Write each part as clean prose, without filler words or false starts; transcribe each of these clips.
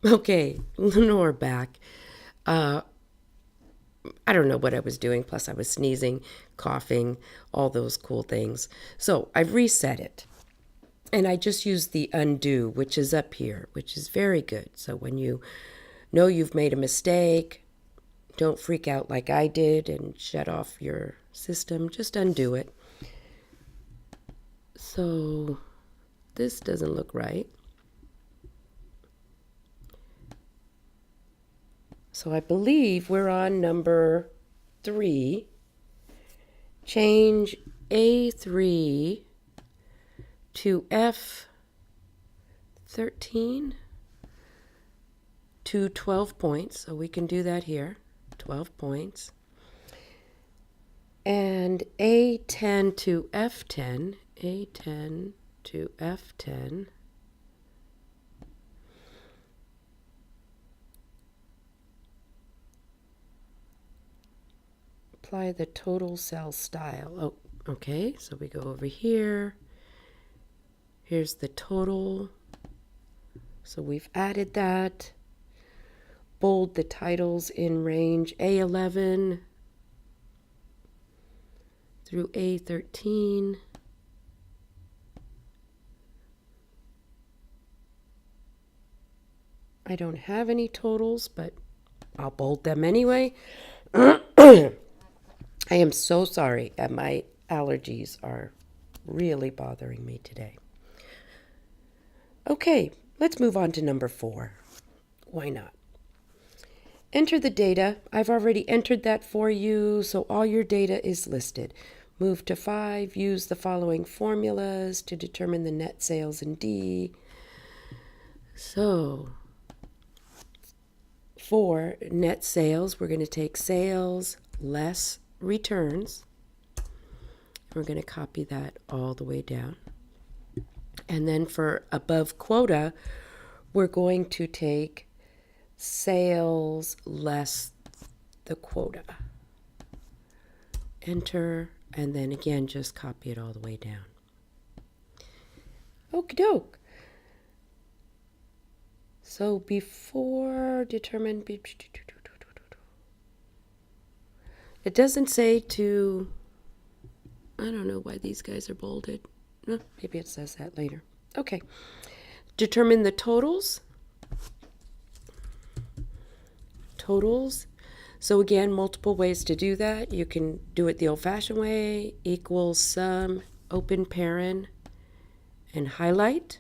Okay, Lenore back. Uh, I don't know what I was doing, plus I was sneezing, coughing, all those cool things. So I've reset it. And I just used the undo, which is up here, which is very good. So when you know you've made a mistake, don't freak out like I did and shut off your system. Just undo it. So this doesn't look right. So I believe we're on number 3. Change A3 to F13 to 12 points. So we can do that here. 12 points. And A10 to F10. A10 to F10. Apply the total cell style. Oh, okay. So we go over here. Here's the total. So we've added that. Bold the titles in range A11 through A13. I don't have any totals, but I'll bold them anyway. I am so sorry. My allergies are really bothering me today. Okay, let's move on to number 4. Why not? Enter the data. I've already entered that for you, so all your data is listed. Move to 5. Use the following formulas to determine the net sales in D. So, for net sales, we're going to take sales less returns. We're going to copy that all the way down. And then for above quota, we're going to take sales less the quota. Enter, and then again, just copy it all the way down. Okie doke. So before determine, it doesn't say to, I don't know why these guys are bolded. Maybe it says that later. Okay. Determine the totals. Totals. So again, multiple ways to do that. You can do it the old-fashioned way, equals sum, open paren, and highlight.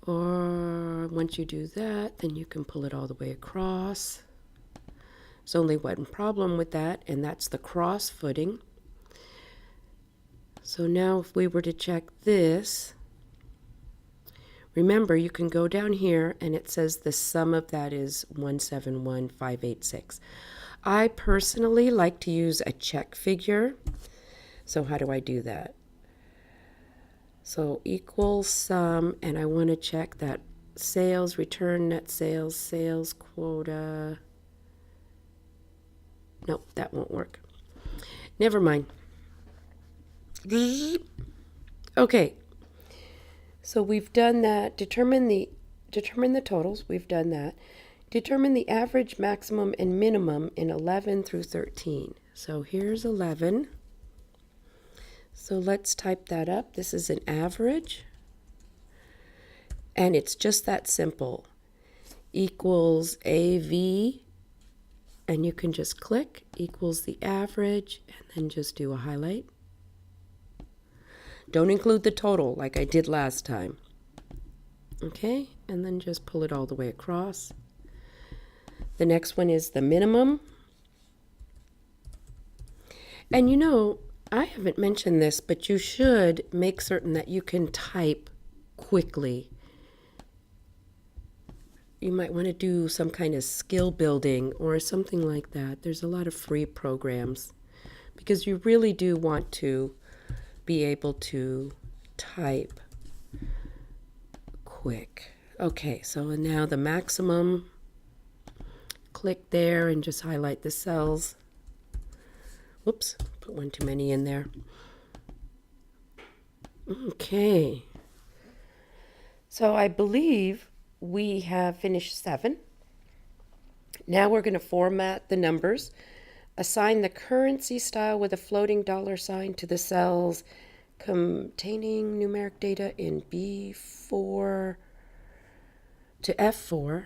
Or once you do that, then you can pull it all the way across. There's only one problem with that, and that's the cross footing. So now if we were to check this, remember you can go down here and it says the sum of that is 171,586. I personally like to use a check figure. So how do I do that? So equals sum, and I want to check that sales, return, net sales, sales quota. Nope, that won't work. Never mind. Okay, so we've done that. Determine the totals. We've done that. Determine the average, maximum, and minimum in 11 through 13. So here's 11. So let's type that up. This is an average. And it's just that simple. Equals AV. And you can just click. Equals the average. And then just do a highlight. Don't include the total like I did last time. Okay, and then just pull it all the way across. The next one is the minimum. And you know, I haven't mentioned this, but you should make certain that you can type quickly. You might want to do some kind of skill building or something like that. There's a lot of free programs because you really do want to be able to type quick. Okay, so now the maximum. Click there and just highlight the cells. Whoops, put one too many in there. Okay. So I believe we have finished 7. Now we're going to format the numbers, assign the currency style with a floating dollar sign to the cells containing numeric data in B4 to F4.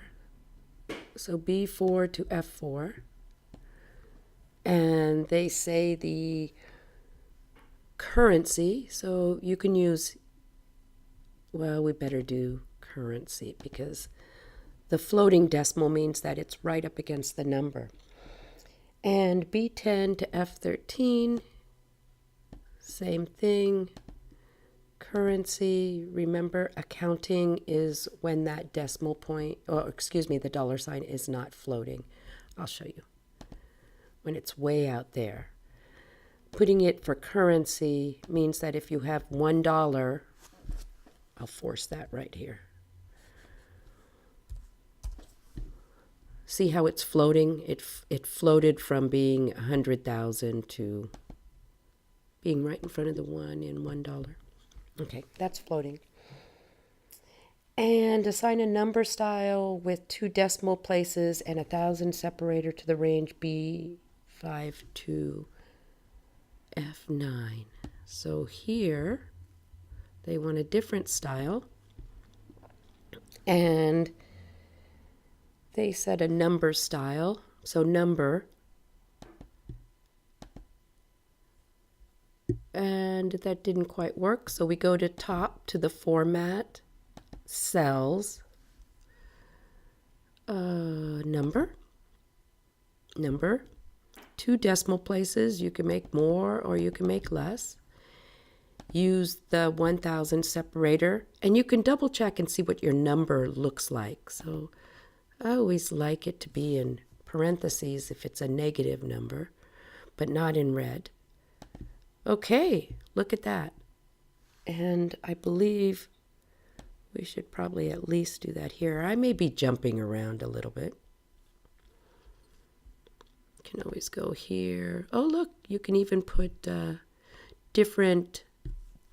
So B4 to F4. And they say the currency, so you can use, well, we better do currency because the floating decimal means that it's right up against the number. And B10 to F13, same thing. Currency, remember, accounting is when that decimal point, or excuse me, the dollar sign is not floating. I'll show you. When it's way out there. Putting it for currency means that if you have $1, I'll force that right here. See how it's floating? It floated from being 100,000 to being right in front of the 1 in $1. Okay, that's floating. And assign a number style with 2 decimal places and 1,000 separator to the range B5 to F9. So here they want a different style. And they said a number style. So number. And that didn't quite work. So we go to top to the format, cells, number, 2 decimal places. You can make more or you can make less. Use the 1,000 separator, and you can double check and see what your number looks like. So I always like it to be in parentheses if it's a negative number, but not in red. Okay, look at that. And I believe we should probably at least do that here. I may be jumping around a little bit. You can always go here. Oh, look, you can even put different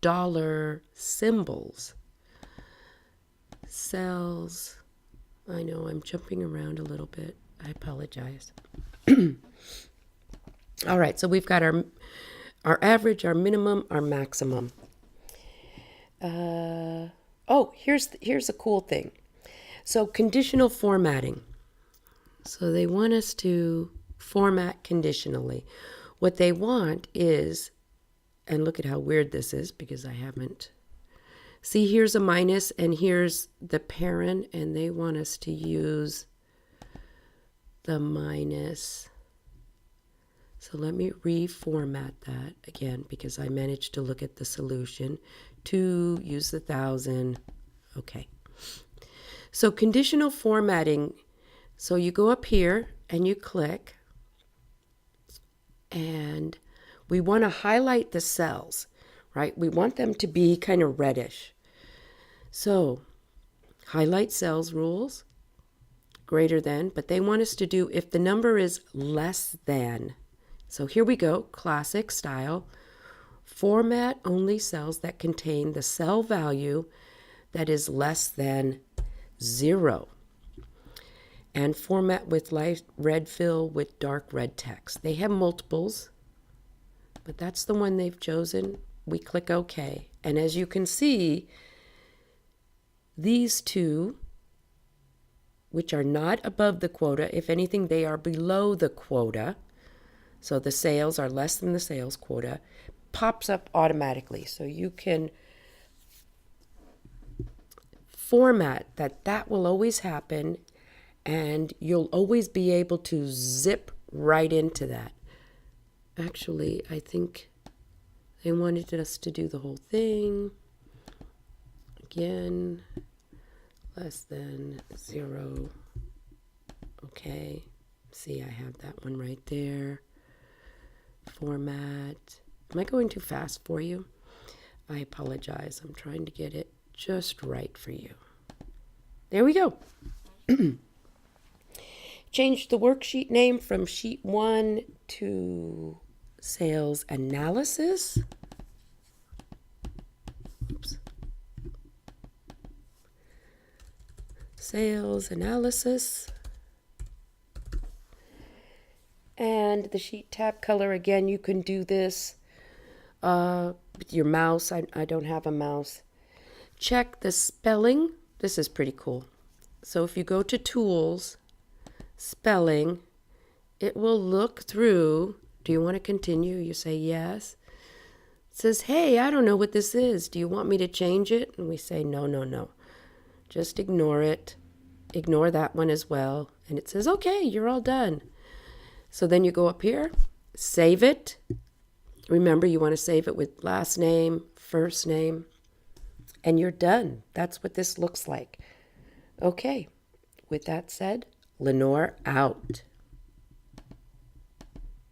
dollar symbols. Cells. I know I'm jumping around a little bit. I apologize. All right, so we've got our average, our minimum, our maximum. Here's a cool thing. So conditional formatting. So they want us to format conditionally. What they want is, and look at how weird this is because I haven't. See, here's a minus and here's the parent, and they want us to use the minus. So let me reformat that again because I managed to look at the solution. 2, use the 1,000. Okay. So conditional formatting. So you go up here and you click. And we want to highlight the cells, right? We want them to be kind of reddish. So highlight cells rules, greater than, but they want us to do if the number is less than. So here we go, classic style. Format only cells that contain the cell value that is less than 0. And format with light red fill with dark red text. They have multiples, but that's the one they've chosen. We click OK. And as you can see, these two, which are not above the quota, if anything, they are below the quota. So the sales are less than the sales quota, pops up automatically. So you can format that will always happen, and you'll always be able to zip right into that. Actually, I think they wanted us to do the whole thing. Again, less than 0. Okay. See, I have that one right there. Format. Am I going too fast for you? I apologize. I'm trying to get it just right for you. There we go. Change the worksheet name from sheet 1 to sales analysis. Oops. Sales analysis. And the sheet tab color, again, you can do this with your mouse. I don't have a mouse. Check the spelling. This is pretty cool. So if you go to Tools, Spelling, it will look through. Do you want to continue? You say yes. It says, hey, I don't know what this is. Do you want me to change it? And we say, no, no, no. Just ignore it. Ignore that one as well. And it says, okay, you're all done. So then you go up here, save it. Remember, you want to save it with last name, first name, and you're done. That's what this looks like. Okay, with that said, Lenore out.